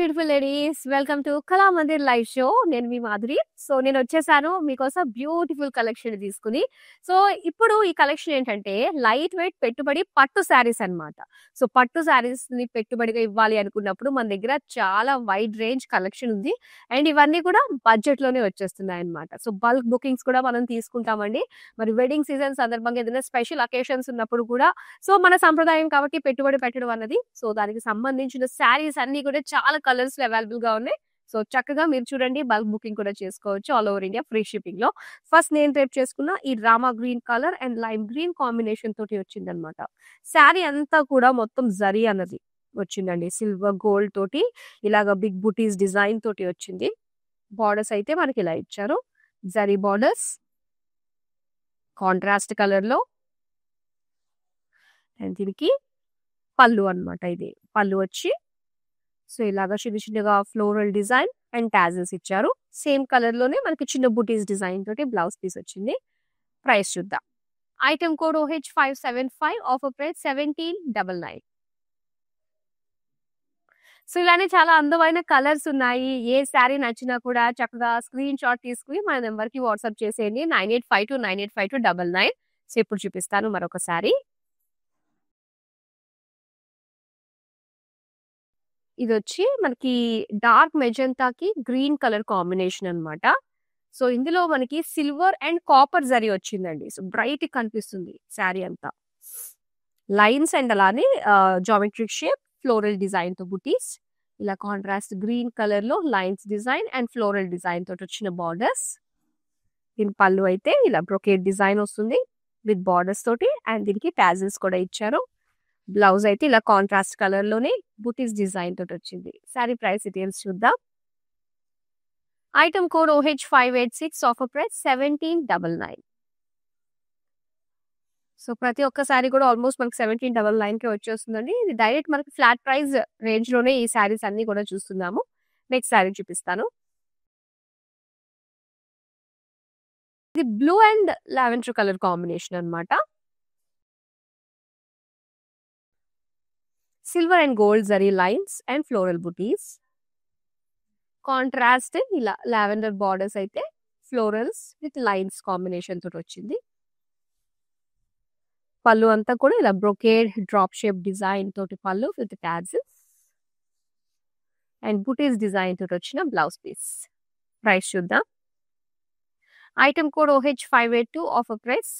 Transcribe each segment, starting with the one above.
Beautiful ladies, welcome to Kalamandir live show. నేను మీ Madhuri. So నేను వచ్చేసాను మీకోసం బ్యూటిఫుల్ కలెక్షన్ తీసుకుని. సో ఇప్పుడు ఈ కలెక్షన్ ఏంటంటే లైట్ వెయిట్ పెట్టుబడి పట్టు శారీస్ అన్నమాట. సో పట్టు శారీస్ ని పెట్టుబడిగా ఇవ్వాలి అనుకున్నప్పుడు మన దగ్గర చాలా వైడ్ రేంజ్ కలెక్షన్ ఉంది. అండ్ ఇవన్నీ కూడా బడ్జెట్ లోనే వచ్చేస్తున్నాయి అన్నమాట. సో బల్క్ బుకింగ్స్ కూడా మనం తీసుకుంటామండి. మరి వెడ్డింగ్ సీజన్ సందర్భంగా ఏదైనా స్పెషల్ అకేషన్స్ ఉన్నప్పుడు కూడా సో మన సంప్రదాయం కాబట్టి పెట్టుబడి పెట్టడం అన్నది. సో దానికి సంబంధించిన శారీస్ అన్ని కూడా చాలా కలర్స్ లో అవైలబుల్ గా ఉన్నాయి. సో చక్కగా మీరు చూడండి, బల్క్ బుకింగ్ కూడా చేసుకోవచ్చు all over India free shipping లో. ఫస్ట్ నేను రేపు చేసుకున్న ఈ Rama green colour and lime green combination తోటి వచ్చిందనమాట. శారీ అంతా కూడా మొత్తం జరీ అన్నది వచ్చిందండి, సిల్వర్ గోల్డ్ తోటి ఇలాగ బిగ్ బుటీస్ డిజైన్ తోటి వచ్చింది. బార్డర్స్ అయితే మనకి ఇలా ఇచ్చారు, జరీ బార్డర్స్ కాంట్రాస్ట్ కలర్ లో. అండ్ దీనికి పళ్ళు అన్నమాట, ఇది పళ్ళు వచ్చి సో ఇలాగా చిన్న చిన్నగా ఫ్లోరల్ డిజైన్ అండ్ టాజల్స్ ఇచ్చారు. సేమ్ కలర్ లోనే మనకి చిన్న బుటీస్ డిజైన్ తోటి బ్లౌజ్ పీస్ వచ్చింది. ప్రైస్ చూద్దాం. Item code OH575, offer price 1799. So ఇలానే చాలా అందమైన కలర్స్ ఉన్నాయి. ఏ శారీ నచ్చినా కూడా చక్కగా స్క్రీన్ షాట్ తీసుకుని మన నెంబర్ కి వాట్సాప్ చేసేయండి, 9852985299. సో ఇప్పుడు చూపిస్తాను మరొక శారీ. ఇది వచ్చి మనకి డార్క్ మెజెంటాకి గ్రీన్ కలర్ కాంబినేషన్ అన్నమాట. సో ఇందులో మనకి సిల్వర్ అండ్ కాపర్ జరీ వచ్చిందండి. సో బ్రైట్ కనిపిస్తుంది శారీ అంతా. లైన్స్ అండ్ అలానే జామెట్రిక్ షేప్ ఫ్లోరల్ డిజైన్ తో బుటీస్. ఇలా కాంట్రాస్ట్ గ్రీన్ కలర్ లో lines design and floral design తోటి వచ్చిన బార్డర్స్. దీని పళ్ళు అయితే ఇలా బ్రొకేట్ డిజైన్ వస్తుంది విత్ బార్డర్స్ తోటి, అండ్ దీనికి టాజిల్స్ కూడా ఇచ్చారు. బ్లౌజ్ అయితే ఇలా కాంట్రాస్ట్ కలర్ లోనే బుటీస్ డిజైన్ తోటి వచ్చింది. సారీ ప్రైస్ డీటెయిల్స్ చూద్దాం. Item code OH586, offer price 1799. So ప్రతి ఒక్క సారీ కూడా ఆల్మోస్ట్ మనకి 1799 కే వచ్చేస్తుందండి. ఇది డైరెక్ట్ మనకి ఫ్లాట్ ప్రైస్ రేంజ్ లోనే ఈ సారీస్ అన్ని కూడా చూస్తున్నాము. నెక్స్ట్ సారీ చూపిస్తాను. ఇది blue and lavender colour combination అన్నమాట. Silver and gold zari lines and floral butis. Contrast ఇలా లావెండర్ బార్డర్స్ అయితే ఫ్లోరల్స్ విత్ లైన్స్ కాంబినేషన్ తోటి వచ్చింది. పళ్ళు అంతా కూడా ఇలా బ్రొకేడ్ డ్రాప్ షేప్ డిజైన్ తోటి పళ్ళు with tags and buttis design తోటి వచ్చిన బ్లౌజ్ పీస్. ప్రైస్ చూద్దాం. Item code OH582, offer price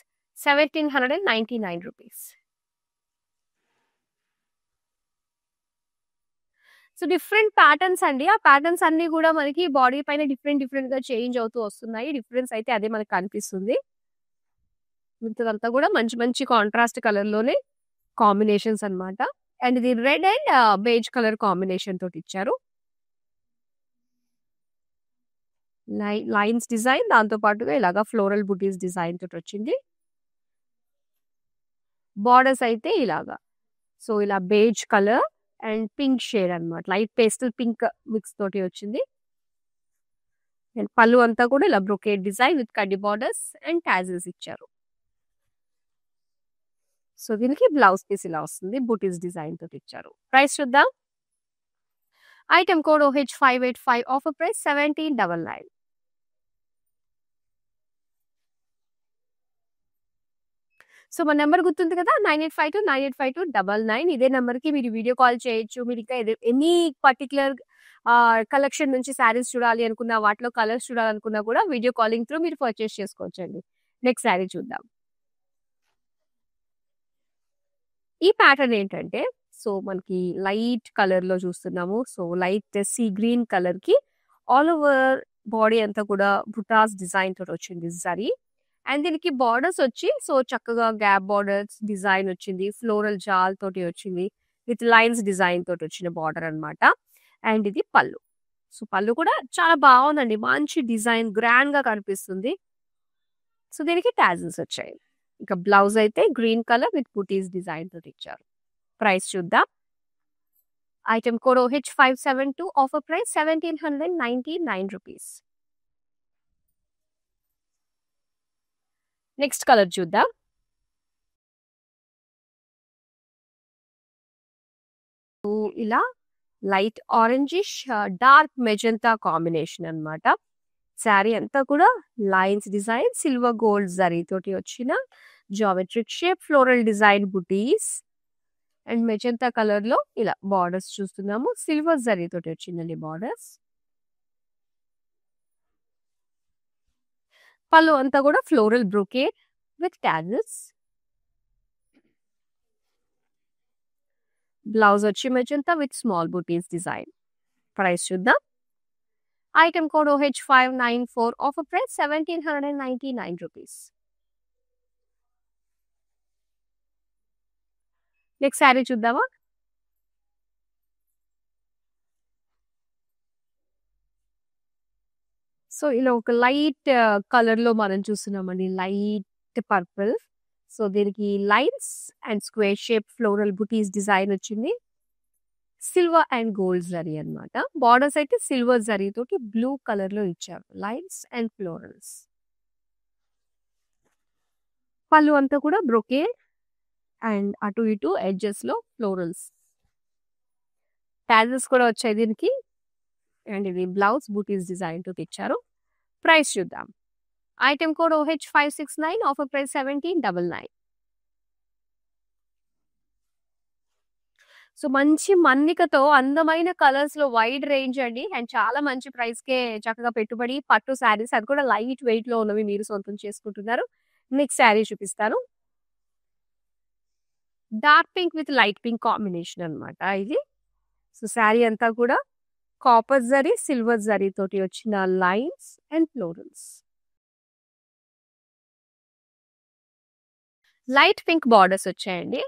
1799 rupees. So different patterns అండి. ఆ ప్యాటర్న్స్ అన్ని కూడా మనకి బాడీ పైన డిఫరెంట్ డిఫరెంట్ గా చేంజ్ అవుతూ వస్తున్నాయి. డిఫరెన్స్ అయితే అదే మనకి కనిపిస్తుంది. మిగతాదంతా కూడా మంచి మంచి కాంట్రాస్ట్ కలర్ లోనే కాంబినేషన్స్ అన్నమాట. అండ్ ఇది red and beige colour combination తోటి ఇచ్చారు. లైన్స్ డిజైన్ దాంతో పాటుగా ఇలాగా ఫ్లోరల్ బుటీస్ డిజైన్ తోటి వచ్చింది. బార్డర్స్ అయితే ఇలాగా సో ఇలా beige colour and pink shade అన్నమాట, లైట్ పేస్టల్ పింక్ మిక్స్ తోటి వచ్చింది. అండ్ పళ్ళు అంతా కూడా ఇలా బ్రొకేట్ డిజైన్ విత్ కడ్డీ బార్డర్స్ అండ్ టాజిల్స్ ఇచ్చారు. సో దీనికి బ్లౌజ్ పీస్ ఇలా వస్తుంది, బూటీస్ డిజైన్ తోటి ఇచ్చారు. ప్రైస్ చూద్దాం. Item code OH585, offer price 1799. So మన నెంబర్ గుర్తుంది కదా, 9852985299. ఇదే నెంబర్ కి మీరు వీడియో కాల్ చేయొచ్చు. మీరు ఇంకా ఎనీ పర్టికులర్ కలెక్షన్ నుంచి శారీస్ చూడాలి అనుకున్నా, వాటిలో కలర్స్ చూడాలనుకున్నా కూడా వీడియో కాలింగ్ త్రూ మీరు పర్చేస్ చేసుకోవచ్చు అండి. నెక్స్ట్ శారీ చూద్దాం. ఈ ప్యాటర్న్ ఏంటంటే సో మనకి లైట్ కలర్ లో చూస్తున్నాము. So light see green colour కి ఆల్ ఓవర్ బాడీ అంతా కూడా బుటాస్ డిజైన్ తోటి వచ్చింది జరీ. అండ్ దీనికి బార్డర్స్ వచ్చి సో చక్కగా గ్యాప్ బార్డర్స్ డిజైన్ వచ్చింది, ఫ్లోరల్ జాల్ తోటి వచ్చింది విత్ లైన్స్ డిజైన్ తోటి వచ్చిన బార్డర్ అన్నమాట. అండ్ ఇది పళ్ళు. సో పళ్ళు కూడా చాలా బాగుందండి, మంచి డిజైన్ గ్రాండ్ గా కనిపిస్తుంది. సో దీనికి టాజిల్స్ వచ్చాయి. ఇక బ్లౌజ్ అయితే green colour with buttis design తోటి ఇచ్చారు. ప్రైస్ చూద్దాం. Item code OH572, offer price 1799 rupees. Next colour చూద్దాం. ఇలా light orangish dark magenta combination అన్నమాట. శారీ అంతా కూడా lines design silver gold zari తోటి వచ్చిన geometric shape floral design buttis and magenta colour లో ఇలా బార్డర్స్ చూస్తున్నాము. సిల్వర్ జరీ తోటి వచ్చిందండి బార్డర్స్. పళ్ళు అంతా కూడా floral brocade with tassels. Blouse వచ్చి magenta with small buttis design. Price చూద్దాం. Item code OH594, offer price 1799 rupees. Next sari చూద్దామా. సో ఇలా ఒక లైట్ కలర్ లో మనం చూస్తున్నామండి, లైట్ పర్పుల్. సో దీనికి lines and square shape floral butis design వచ్చింది. సిల్వర్ అండ్ గోల్డ్ జరీ అన్నమాట. బార్డర్స్ అయితే సిల్వర్ జరీ తోటి బ్లూ కలర్ లో ఇచ్చారు, లైన్స్ అండ్ ఫ్లోరల్స్. పళ్ళు అంతా కూడా బ్రొకేడ్ అండ్ అటు ఇటు ఎడ్జెస్ లో ఫ్లోరల్స్. టాజెస్ కూడా వచ్చాయి దీనికి. అండ్ ఇది బ్లౌజ్ బూటీస్ డిజైన్ తోటి ఇచ్చారు. ప్రైస్ చూద్దాం. Item code OH569, offer price 1799. So మంచి మన్నికతో అందమైన కలర్స్ లో వైడ్ రేంజ్ అండి. అండ్ చాలా మంచి ప్రైస్ కే చక్కగా పెట్టుబడి పట్టు శారీస్, అది కూడా లైట్ వెయిట్ లో ఉన్నవి మీరు సొంతం చేసుకుంటున్నారు. నెక్స్ట్ శారీ చూపిస్తాను. Dark pink with light pink combination అన్నమాట ఇది. సో శారీ అంతా కూడా కాపర్ జరీ సిల్వర్ జరీ తోటి వచ్చిన lines and florals. Light pink borders వచ్చాయండి.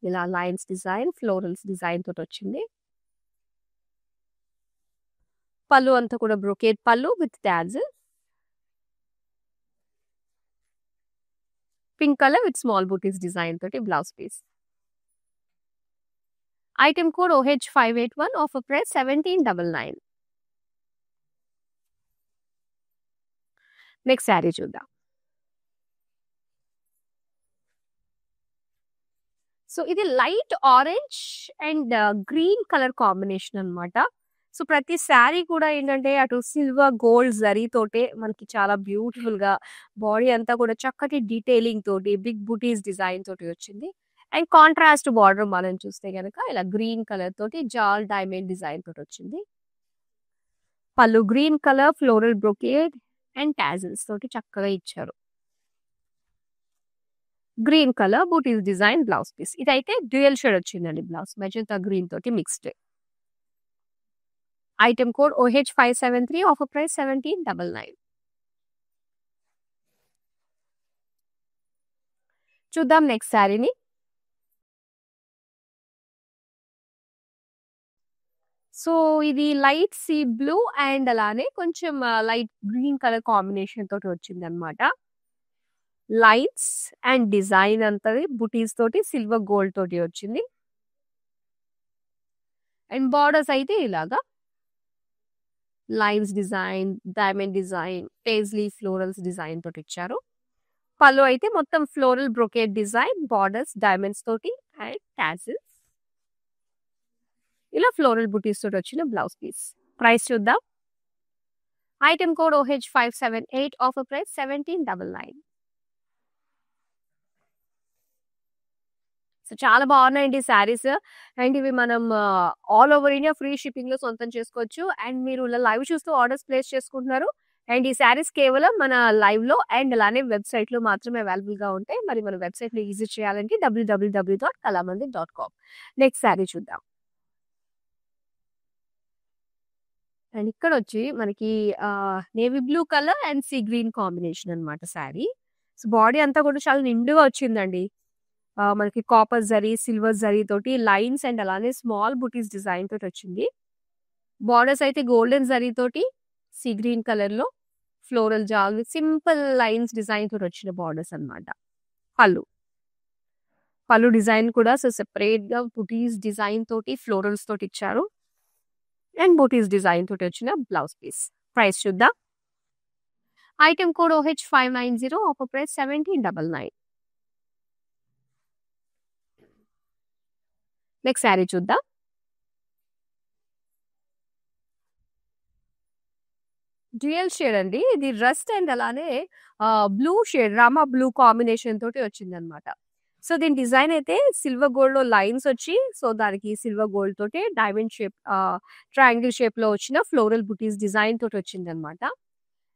ఇలా లైన్స్ డిజైన్ ఫ్లోరల్స్ డిజైన్ తోటి వచ్చింది. పళ్ళు అంతా కూడా brocade pallu with tassel. Pink colour with small butis design తోటి blouse piece. Item code OH581, offer price 1799. Next sari చూద్దాం. సో ఇది light orange and green colour combination అన్నమాట. సో ప్రతి శారీ కూడా ఏంటంటే అటు సిల్వర్ గోల్డ్ జరీ తోటే మనకి చాలా బ్యూటిఫుల్ గా బాడీ అంతా కూడా చక్కటి డీటెయిలింగ్ తోటి బిగ్ బూటీస్ డిజైన్ తోటి వచ్చింది. అండ్ కాంట్రాస్ట్ బార్డర్ మనం చూస్తే కనుక ఇలా గ్రీన్ కలర్ తోటి జాల్ డైమండ్ డిజైన్ తోటి వచ్చింది. పళ్ళు green colour floral brocade and tassels తోటి చక్కగా ఇచ్చారు. గ్రీన్ కలర్ బూటీస్ డిజైన్ బ్లౌజ్ పీస్. ఇదైతే డ్యూయల్ షేడ్ వచ్చిందండి బ్లౌజ్, మెజంతా గ్రీన్ తోటి mixed. Item code OH573, offer price 1799. చూద్దాం నెక్స్ట్ శారీని. సో ఇది లైట్ సీ బ్లూ అండ్ అలానే కొంచెం లైట్ గ్రీన్ కలర్ కాంబినేషన్ తోటి వచ్చింది అనమాట. లైన్స్ అండ్ డిజైన్ అంతది బుటీస్ తోటి సిల్వర్ గోల్డ్ తోటి వచ్చింది. అండ్ బార్డర్స్ అయితే ఇలాగా lines design diamond design paisley florals design తోటి ఇచ్చారు. పళ్ళు అయితే మొత్తం floral brocade design borders diamonds తోటి అండ్ టాజిల్స్. ఇలా ఫ్లోరల్ బుటీస్ తోటి వచ్చిన బ్లౌజ్ పీస్. ప్రైస్ చూద్దాం. Item code OH578, offer price 1799. So చాలా బాగున్నాయండి శారీస్. అండ్ ఇవి మనం all over India free shipping లో సొంతం చేసుకోవచ్చు. అండ్ మీరు ఇలా లైవ్ చూస్తూ ఆర్డర్స్ ప్లేస్ చేసుకుంటున్నారు. అండ్ ఈ శారీస్ కేవలం మన లైవ్ లో అండ్ అలానే వెబ్సైట్ లో మాత్రమే అవైలబుల్ గా ఉంటాయి. మరి మన వెబ్సైట్ లో విజిట్ చేయాలంటే www.kalamandir.com. నెక్స్ట్ శారీ చూద్దాం. అండ్ ఇక్కడ వచ్చి మనకి navy blue colour and sea green combination అన్నమాట శారీ. సో బాడీ అంతా కూడా చాలా నిండుగా వచ్చిందండి. మనకి కాపర్ జరీ సిల్వర్ జరీ తోటి లైన్స్ అండ్ అలానే స్మాల్ బుటీస్ డిజైన్ తోటి వచ్చింది. బార్డర్స్ అయితే గోల్డెన్ జరీ తోటి సీ గ్రీన్ కలర్ లో ఫ్లోరల్ జాల్ సింపుల్ లైన్స్ డిజైన్ తోటి వచ్చిన బార్డర్స్ అన్నమాట. పళ్ళు డిజైన్ కూడా సో సెపరేట్ గా బుటీస్ డిజైన్ తోటి ఫ్లోరల్స్ తోటి ఇచ్చారు. అండ్ బూటీస్ డిజైన్ తోటి వచ్చిన బ్లౌజ్ పీస్. ప్రైస్ చూద్దాం. Item code OH590, offer price 1799. Next sari చూద్దాం. డ్యూయల్ షేడ్ అండి. ఇది రస్ట్ అండ్ అలానే blue shade Rama blue combination తోటి వచ్చిందనమాట. సో, దీని డిజైన్ అయితే సిల్వర్ గోల్డ్‌లో లైన్స్ వచ్చి, సో, దానికి సిల్వర్ గోల్డ్ తోటి డైమండ్ షేప్ ట్రయాంగిల్ షేప్‌లో వచ్చిన ఫ్లోరల్ బుటీస్ డిజైన్ తోటి వచ్చిందనమాట.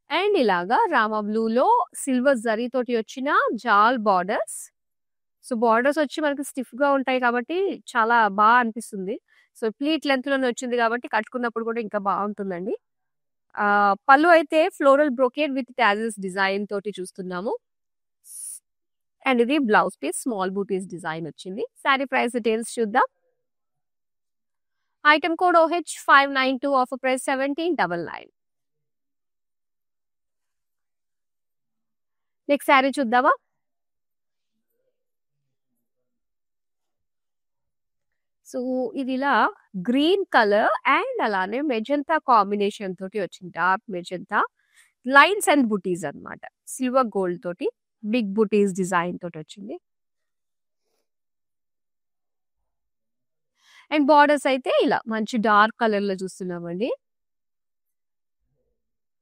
అండ్ ఇలాగా రామా బ్లూలో సిల్వర్ జరీ తోటి వచ్చిన జాల్ బార్డర్స్. సో, బార్డర్స్ వచ్చి మనకి స్టిఫ్‌గా ఉంటాయి కాబట్టి చాలా అనిపిస్తుంది. సో, ప్లీట్ లెంగ్త్‌లోనే వచ్చింది కాబట్టి కట్టుకున్నప్పుడు కూడా ఇంకా బావుంటుందండి. పళ్ళు అయితే floral brocade with tassels design తోటి చూస్తున్నాము. అండ్ ఇది blouse piece small butis design వచ్చింది. సారీ ప్రైస్ డీటెయిల్స్ చూద్దాం. Item code OH592 offer price 1799. Next sorry చూద్దామా? సో, ఇది ఇలా గ్రీన్ కలర్ అండ్ అలానే మెజంతా కాంబినేషన్ తోటి వచ్చింది. డార్క్ మెజంతా లైన్స్ అండ్ బుటీస్ అన్నమాట. సిల్వర్ గోల్డ్ తోటి బిగ్ బుటీస్ డిజైన్ తోటి వచ్చింది. అండ్ బార్డర్స్ అయితే ఇలా మంచి డార్క్ కలర్ లో చూస్తున్నామండి.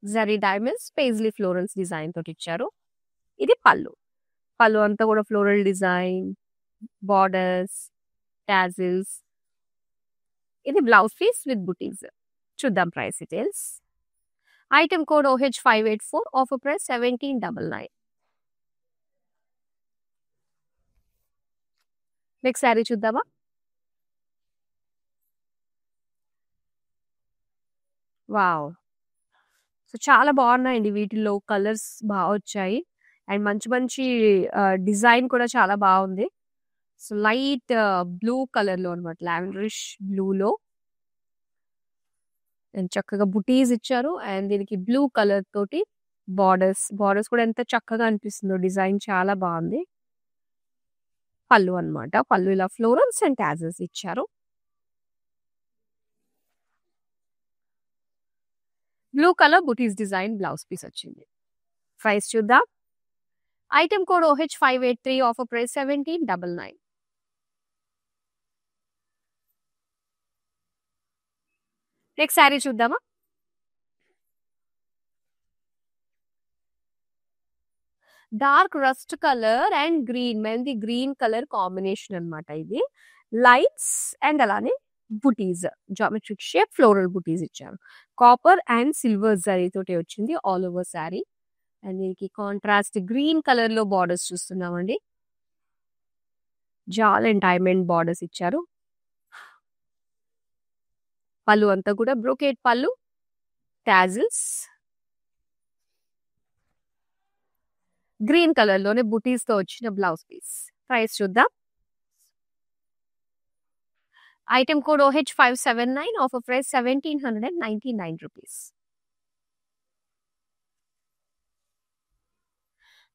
Zari diamonds paisley florals design తోటి ఇచ్చారు. ఇది పళ్ళు. పళ్ళు అంతా కూడా ఫ్లోరల్ డిజైన్, బార్డర్స్, టాజిల్స్. ఇది బ్లౌజ్ పీస్ విత్ బుటీస్. చూద్దాం price details. Item code OH584 offer price 1799. Next sari చూద్దామా? వావ్! సో, చాలా బాగున్నాయండి. వీటిల్లో కలర్స్ వచ్చాయి. అండ్ మంచి మంచి డిజైన్ కూడా చాలా బాగుంది. సో, లైట్ బ్లూ కలర్‌లో అన్నమాట. లావెండరిష్ బ్లూలో అండ్ చక్కగా బుటీస్ ఇచ్చారు. అండ్ దీనికి బ్లూ కలర్ తోటి బార్డర్స్ కూడా ఎంత చక్కగా అనిపిస్తుందో. డిజైన్ చాలా బాగుంది. పళ్ళు అన్నమాట. పళ్ళు ఇలా ఫ్లోరల్స్ అండ్ టాజెస్ ఇచ్చారు. Blue colour butis design blouse piece వచ్చింది. ప్రైస్ చూద్దాం. Item code OH583 offer price 1799. Next sari చూద్దామా? Dark rust colour and green mehndi green colour combination అన్నమాట ఇది. లైట్స్ అండ్ అలానే బుటీస్ జామెట్రిక్ షేప్ ఫ్లోరల్ బుటీస్ ఇచ్చారు. కాపర్ అండ్ సిల్వర్ జరీ తోటి వచ్చింది ఆల్ ఓవర్ శారీ. అండ్ దీనికి కాంట్రాస్ట్ గ్రీన్ కలర్ లో బార్డర్స్ చూస్తున్నామండి. జాల్ అండ్ డైమండ్ బార్డర్స్ ఇచ్చారు. పళ్ళు అంతా కూడా బ్రోకేట్ పళ్ళు, టాజిల్స్, గ్రీన్ కలర్ లోనే బుటీస్ తో వచ్చిన బ్లౌజ్ పీస్. ప్రైస్ చూద్దాం. Item code OH579 offer price 1799 rupees.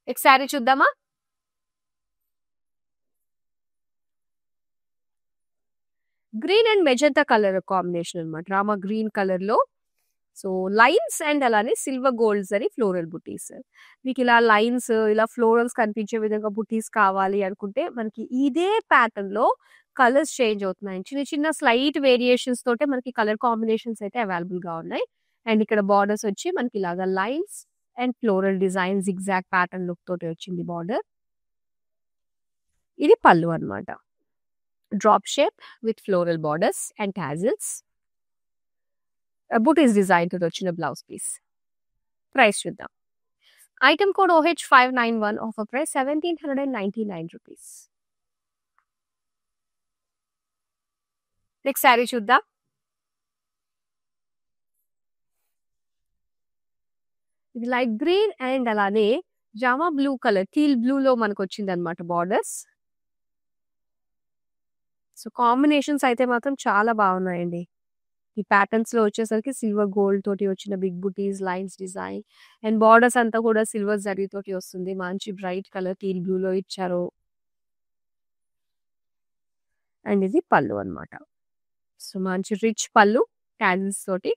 Next sari చూద్దామా? Green and magenta colour combination అన్నమాట. రామా గ్రీన్ కలర్ లో సో లైన్స్ అండ్ అలానే సిల్వర్ గోల్డ్స్ అని ఫ్లోరల్ బుటీస్. మీకు ఇలా లైన్స్ ఇలా ఫ్లోరల్స్ కనిపించే విధంగా బుటీస్ కావాలి అనుకుంటే మనకి ఇదే ప్యాటర్న్ లో కలర్స్ చేంజ్ అవుతున్నాయి. చిన్న చిన్న స్లైట్ వేరియేషన్స్ తోటే మనకి కలర్ కాంబినేషన్స్ అయితే అవైలబుల్ గా ఉన్నాయి. అండ్ ఇక్కడ బార్డర్స్ వచ్చి మనకి ఇలాగా lines and floral design zigzag pattern look తోటి వచ్చింది బార్డర్. ఇది పళ్ళు అన్నమాట. Drop shape with floral borders and tassels. Buttis design తోటి వచ్చిన బ్లౌజ్ పీస్. ప్రైస్ చూద్దాం. Item code OH591 offer price 1799 rupees. Next sari చూద్దాం. ఇది లైట్ గ్రీన్ అండ్ అలానే జామా బ్లూ కలర్ టీల్ బ్లూ లో మనకు వచ్చింది అనమాట బార్డర్స్. సో కాంబినేషన్స్ అయితే మాత్రం చాలా బాగున్నాయండి. ఈ ప్యాటర్న్స్ లో వచ్చేసరికి సిల్వర్ గోల్డ్ తోటి వచ్చిన big buttis lines design and borders అంతా కూడా సిల్వర్ జరీ తోటి వస్తుంది. మంచి బ్రైట్ కలర్ టీల్ బ్లూ లో ఇచ్చారు. అండ్ ఇది పళ్ళు అన్నమాట. సో మంచి రిచ్ పళ్ళు టాజిల్స్ తోటి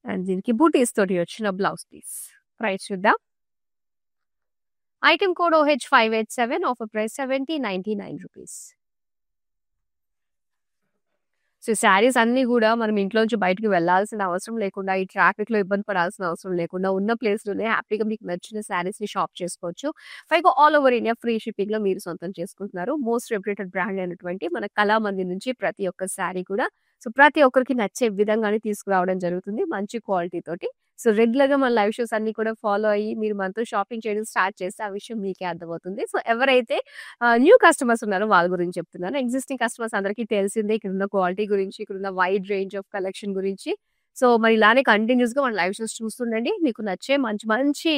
అండ్ దీనికి బూటీస్ తోటి వచ్చిన బ్లౌజ్ పీస్. ప్రైస్ చూద్దాం. Item code OH587 offer price 1799 rupees. So, saris అన్నీ గూడా మనం ఇంట్లోంచి బయటికి వెళ్ళాల్సిన అవసరం లేకుండా, ఈ ట్రాఫిక్‌లో ఇబ్బంది పడాల్సిన అవసరం లేకుండా, ఉన్న ప్లేస్‌లోనే హ్యాపీగా మీకు నచ్చిన శారీస్‌ని షాప్ చేసుకోవచ్చు. పైగా ఆల్ ఓవర్ ఇండియా ఫ్రీ షిప్పింగ్‌లో మీరు సొంతం చేసుకుంటున్నారు. మోస్ట్ రెప్యూటెడ్ బ్రాండ్ అయినటువంటి మన కళామంది నుంచి ప్రతి ఒక్క శారీ కూడా సో, ప్రతి ఒక్కరికి నచ్చే విధంగానే తీసుకురావడం జరుగుతుంది. మంచి క్వాలిటీ తోటి. సో, రెగ్యులర్‌గా మన లైవ్ షోస్ అన్నీ కూడా ఫాలో అయ్యి మీరు మనతో షాపింగ్ చేయడం స్టార్ట్ చేస్తే ఆ విషయం మీకే అర్థమవుతుంది. సో, ఎవరైతే న్యూ కస్టమర్స్ ఉన్నారో వాళ్ళ గురించి చెప్తున్నాను. ఎగ్జిస్టింగ్ కస్టమర్స్ అందరికీ తెలిసిందే ఇక్కడున్న క్వాలిటీ గురించి, ఇక్కడున్న వైడ్ రేంజ్ ఆఫ్ కలెక్షన్ గురించి. సో, మరి ఇలానే కంటిన్యూస్‌గా మన లైవ్ షోస్ చూస్తుండండి. మీకు నచ్చే మంచి మంచి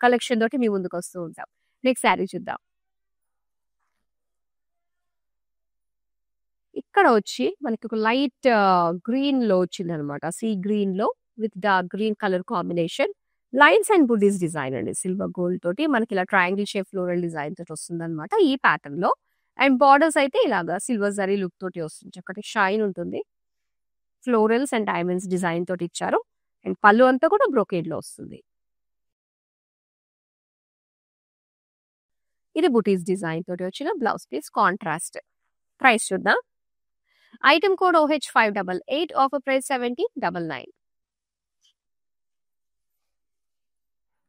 కలెక్షన్ తోటి మీ ముందుకొస్తూ ఉంటాం. నెక్స్ట్ శారీ చూద్దాం. ఇక్కడ వచ్చి మనకి ఒక లైట్ గ్రీన్‌లో వచ్చిందనమాట. సీ గ్రీన్‌లో with dark green colour combination. Lines and buddies design అండి. సిల్వర్ గోల్డ్ తోటి మనకి ఇలా ట్రయాంగిల్ షేప్ ఫ్లోరల్ డిజైన్ తోటి వస్తుందనమాట. ఈ ప్యాటర్న్‌లో. అండ్ బోర్డర్స్ అయితే ఇలాగా సిల్వర్ జరీ లుక్ తోటి వస్తుంది. చక్కటి షైన్ ఉంటుంది. ఫ్లోరల్స్ అండ్ డైమండ్స్ డిజైన్ తోటి ఇచ్చారు. అండ్ పళ్ళు అంతా కూడా బ్రొకేడ్‌లో వస్తుంది. ఇది బుటీస్ డిజైన్ తోటి వచ్చిన బ్లౌజ్ పీస్ కాంట్రాస్ట్. ప్రైస్ చూద్దాం. Item code OH588 offer price 1799.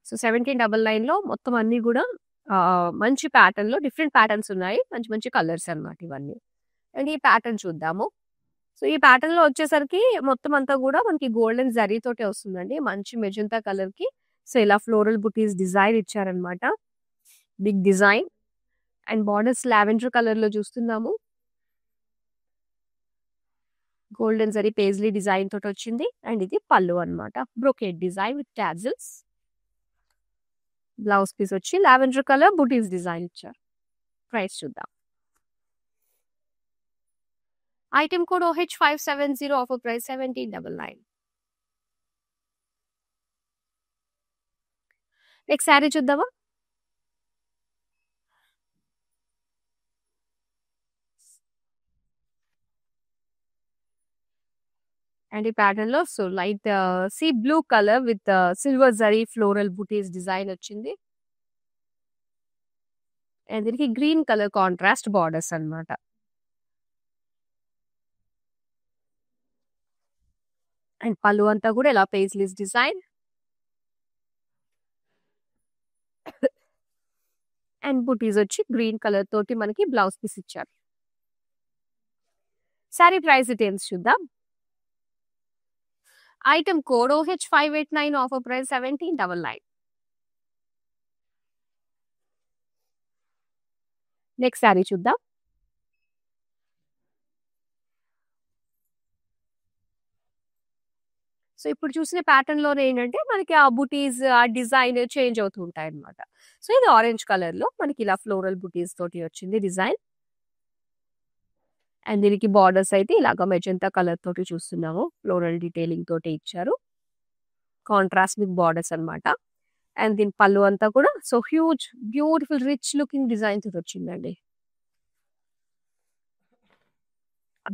So 1799లో మొత్తం అన్నీ గూడా మంచి ప్యాటర్న్‌లో డిఫరెంట్ ప్యాటర్న్స్ ఉన్నాయి. మంచి మంచి కలర్స్ అన్నమాట ఇవన్నీ. అండ్ ఈ ప్యాటర్న్ చూద్దాము. సో ఈ ప్యాటర్న్‌లో వచ్చేసరికి మొత్తం అంతా గూడా మనకి గోల్డెన్ జరీ తోటే వస్తుందండి. మంచి మెజంతా కలర్‌కి సో ఇలా ఫ్లోరల్ బుటీస్ డిజైన్ ఇచ్చారన్నమాట. Big design and borders lavender కలర్‌లో చూస్తున్నాము. గోల్డెన్ జరీ పేజ్లీ డిజైన్ తోటొచ్చింది. అండ్ ఇది పళ్ళు అన్నమాట. Brocade design with tassels. Blouse piece వచ్చి లావెండర్ కలర్ బుటీస్ డిజైన్ ఇచ్చారు. ప్రైస్ చూద్దాం. Item code OH570 offer price 1799. Next sari చూద్దామా? అండ్ ఈ ప్యాటర్న్ లో so light sea blue colour with silver zari floral butis design వచ్చింది. అండ్ దీనికి గ్రీన్ కలర్ కాంట్రాస్ట్ బార్డర్స్ అన్నమాట. And పళ్ళు అంతా కూడా ఇలా పేజ్లీస్ డిజైన్. అండ్ బుటీస్ వచ్చి గ్రీన్ కలర్ తోటి మనకి బ్లౌజ్ పీస్ ఇచ్చారు. సారీ ప్రైస్ డీటెయిల్స్ చూద్దాం. Item code OH589 offer price 1799. Next sari చూద్దాం. సో ఇప్పుడు చూసిన ప్యాటర్న్ లోనే ఏంటంటే మనకి ఆ బుటీస్ ఆ డిజైన్ చేంజ్ అవుతూ ఉంటాయి అన్నమాట. సో ఇది ఆరెంజ్ కలర్ లో మనకి ఇలా ఫ్లోరల్ బుటీస్ తోటి వచ్చింది డిజైన్. అండ్ దీనికి బార్డర్స్ అయితే ఇలాగ మెజంతా కలర్ తోటి చూస్తున్నాము. ఫ్లోరల్ డీటెయిలింగ్ తోటి ఇచ్చారు. కాంట్రాస్ట్ విత్ బార్డర్స్ అన్నమాట. అండ్ దీని పళ్ళు అంతా కూడా so huge beautiful rich looking design తోటి వచ్చిందండి.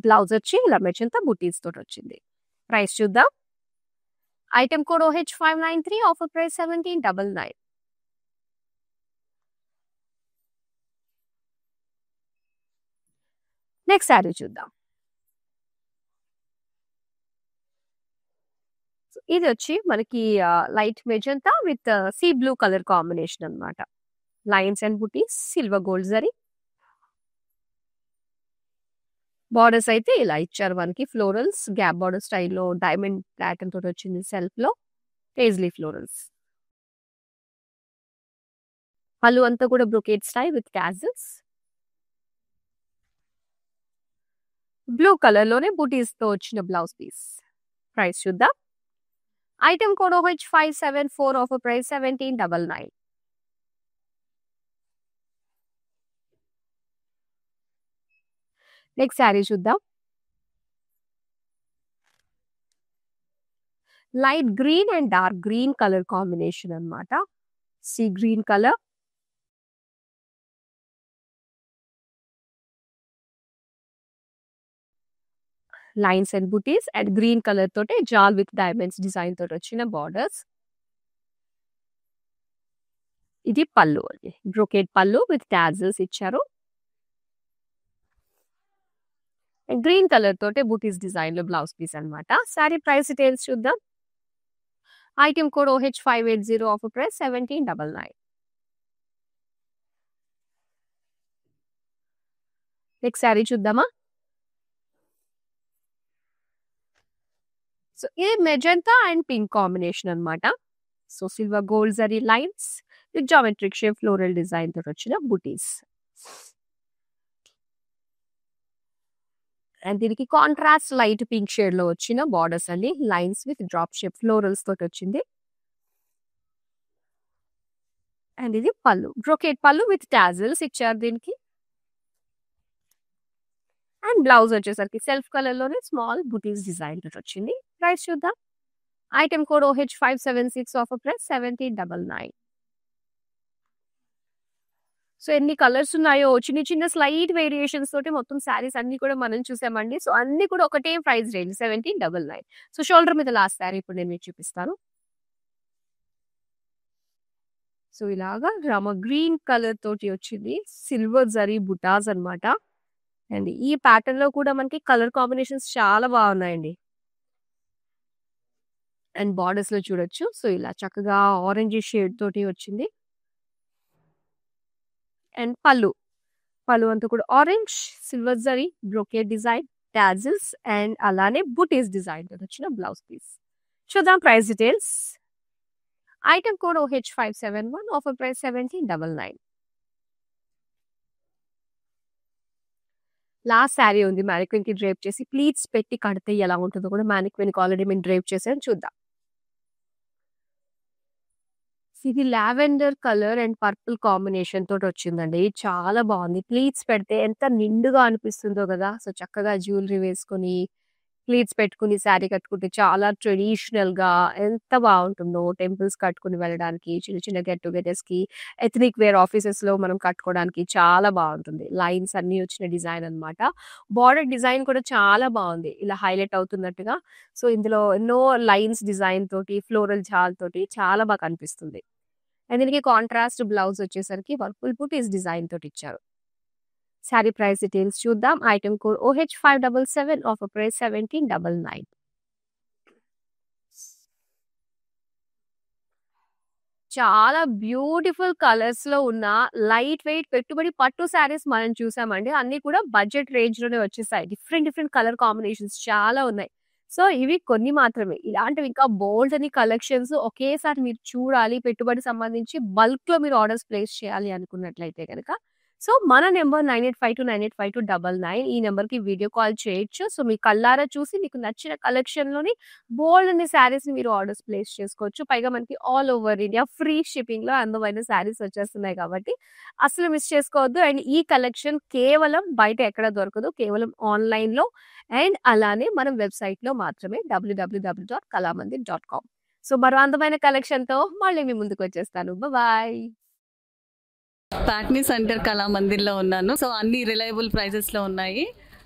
బ్లౌజ్ వచ్చి ఇలా మెజంతా బుటీస్ తోటి వచ్చింది. ప్రైస్ చూద్దాం. Item code OH593 offer price 1799. Next sari చూద్దాం. ఇది వచ్చి మనకి light magenta with sea blue colour combination అన్నమాట. Lines and buttis silver gold zari. Borders అయితే ఇలా ఇచ్చారు మనకి ఫ్లోరల్స్ గ్యాప్ బార్డర్ స్టైల్లో డైమండ్ ప్యాటర్న్ తోటి వచ్చింది సెల్ఫ్ లో పేజ్లీ ఫ్లోరల్స్. పళ్ళు అంతా కూడా brocade style with tassels. Blue colour లోనే బుటీస్ తో వచ్చిన బ్లౌజ్ పీస్. ప్రైస్ చూద్దాం. Item code OH574 offer price 1799. Next sari చూద్దాం. Light green and dark green colour combination అన్నమాట. Sea green colour. Lines and butis and green colour తోటి జాల్ విత్ డైమండ్స్ డిజైన్ తోటి వచ్చిన borders. ఇది పళ్ళు అండి. బ్రొకేడ్ పళ్ళు విత్ టాజిల్స్ ఇచ్చారు. గ్రీన్ కలర్ తోటే బూటీస్ డిజైన్ లో బ్లౌజ్ పీస్ అన్నమాట. సారీ ప్రైస్ డీటెయిల్స్ చూద్దాం. Item code OH580, offer price 1799. Next sorry చూద్దామా. సో ఇది మెజంతా అండ్ పింక్ కాంబినేషన్ అన్నమాట. So silver gold zari lines with geometric shape floral design తోటి వచ్చిన బూటీస్. అండ్ దీనికి కాంట్రాస్ట్ లైట్ పింక్ షేడ్ లో వచ్చిన బార్డర్స్ అన్ని lines with drop shape florals తోటి వచ్చింది. అండ్ ఇది పళ్ళు, బ్రోకేట్ పళ్ళు విత్ టాజిల్స్ ఇచ్చారు దీనికి. అండ్ బ్లౌజ్ వచ్చేసరికి సెల్ఫ్ కలర్ లోనే స్మాల్ బూటీస్ డిజైన్ తోటి వచ్చింది. ప్రైస్ చూద్దాం. Item code OH576, offer price 1799. So ఎన్ని కలర్స్ ఉన్నాయో, చిన్న చిన్న స్లైట్ వేరియేషన్స్ తోటి మొత్తం శారీస్ అన్ని కూడా మనం చూసామండి. సో అన్ని కూడా ఒకటే ప్రైస్ రేంజ్ 1799. సో షోల్డర్ మీద లాస్ట్ శారీ ఇప్పుడు నేను మీకు చూపిస్తాను. సో ఇలాగా రామ గ్రీన్ కలర్ తోటి వచ్చింది, సిల్వర్ జరీ బుటాస్ అన్నమాట. అండ్ ఈ ప్యాటర్న్ లో కూడా మనకి కలర్ కాంబినేషన్స్ చాలా బాగున్నాయండి. అండ్ బార్డర్స్ లో చూడొచ్చు. సో ఇలా చక్కగా ఆరెంజ్ షేడ్ తోటి వచ్చింది. అండ్ పళ్ళు అంతా కూడా orange silver zari brocade design tassels and అలానే బూటీస్ డిజైన్ తో వచ్చిన బ్లౌజ్ పీస్. చూద్దాం price details. Item code OH571, offer price 1799. Last sari ఉంది మ్యానిక్విన్ కి డ్రేప్ చేసి ప్లీట్స్ పెట్టి కడితే ఎలా ఉంటుందో కూడా మ్యానిక్విన్ కి ఆల్రెడీ మేము డ్రేప్ చేసాను, చూద్దాం. ఇది lavender colour and purple combination తోటి వచ్చిందండి. చాలా బాగుంది. ప్లీట్స్ పెడితే ఎంత నిండుగా అనిపిస్తుందో కదా. సో చక్కగా జ్యువెలరీ వేసుకొని ప్లీట్స్ పెట్టుకుని శారీ కట్టుకుంటే చాలా ట్రెడిషనల్ గా ఎంత బాగుంటుందో. టెంపుల్స్ కట్టుకుని వెళ్ళడానికి, చిన్న చిన్న గెట్ టుగెదర్స్ కి, ఎథనిక్ వేర్ ఆఫీసెస్ లో మనం కట్టుకోవడానికి చాలా బాగుంటుంది. లైన్స్ అన్ని వచ్చిన డిజైన్ అన్నమాట. బార్డర్ డిజైన్ కూడా చాలా బాగుంది, ఇలా హైలైట్ అవుతున్నట్టుగా. సో ఇందులో ఎన్నో లైన్స్ డిజైన్ తోటి ఫ్లోరల్ జాల్ తోటి చాలా బాగా కనిపిస్తుంది. అండ్ దీనికి కాంట్రాస్ట్ బ్లౌజ్ వచ్చేసరికి పర్పుల్ బూటీస్ డిజైన్ తోటి ఇచ్చారు. శారీ ప్రైస్ డీటెయిల్స్ చూద్దాం. Item code OH577, offer price 1799. చాలా బ్యూటిఫుల్ కలర్స్ లో ఉన్న లైట్ వెయిట్ పెట్టుబడి పట్టు శారీస్ మనం చూసామండి. అన్ని కూడా బడ్జెట్ రేంజ్ లోనే వచ్చేసాయి. డిఫరెంట్ కలర్ కాంబినేషన్స్ చాలా ఉన్నాయి. సో ఇవి కొన్ని మాత్రమే. ఇలాంటివి ఇంకా బోల్డ్ అని కలెక్షన్స్ ఒకేసారి మీరు చూడాలి, పెట్టుబడి సంబంధించి బల్క్ లో మీరు ఆర్డర్స్ ప్లేస్ చేయాలి అనుకున్నట్లయితే కనుక సో మన నెంబర్ 9852985299, ఈ నెంబర్ కి వీడియో కాల్ చేయొచ్చు. సో మీ కళ్ళారా చూసి మీకు నచ్చిన కలెక్షన్ లోని బోల్డ్ అనే శారీస్ ని మీరు ఆర్డర్స్ ప్లేస్ చేసుకోవచ్చు. పైగా మనకి all over India free shipping లో అందమైన శారీస్ వచ్చేస్తున్నాయి కాబట్టి అసలు మిస్ చేసుకోవద్దు. అండ్ ఈ కలెక్షన్ కేవలం బయట ఎక్కడ దొరకదు, కేవలం ఆన్లైన్ లో అండ్ అలానే మనం వెబ్సైట్ లో మాత్రమే www.kalamandir.com. సో మరో అందమైన కలెక్షన్ తో మళ్ళీ మీ ముందుకు వచ్చేస్తాను. బాయ్. ప్యాట్నీ సెంటర్ కళామందిర్లో ఉన్నాను. సో అన్ని రిలయబుల్ ప్రైజెస్లో ఉన్నాయి.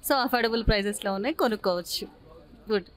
సో అఫోర్డబుల్ ప్రైజెస్లో ఉన్నాయి, కొనుక్కోవచ్చు. గుడ్.